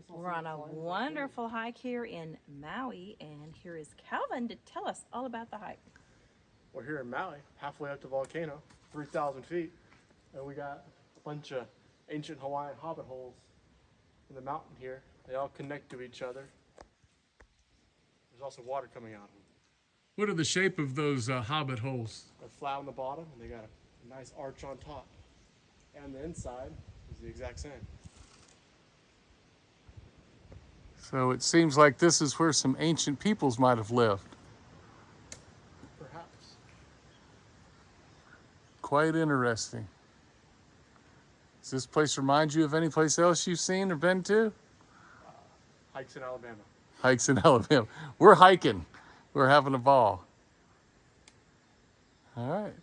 We're on a wonderful hike here in Maui, and here is Calvin to tell us all about the hike. We're here in Maui, halfway up to Volcano, 3,000 feet, and we got a bunch of ancient Hawaiian hobbit holes in the mountain here. They all connect to each other. There's also water coming out of them. What are the shape of those hobbit holes? They're flat on the bottom, and they got a nice arch on top. And the inside is the exact same. So it seems like this is where some ancient peoples might have lived. Perhaps. Quite interesting. Does this place remind you of any place else you've seen or been to? Hikes in Alabama. Hikes in Alabama. We're hiking. We're having a ball. All right.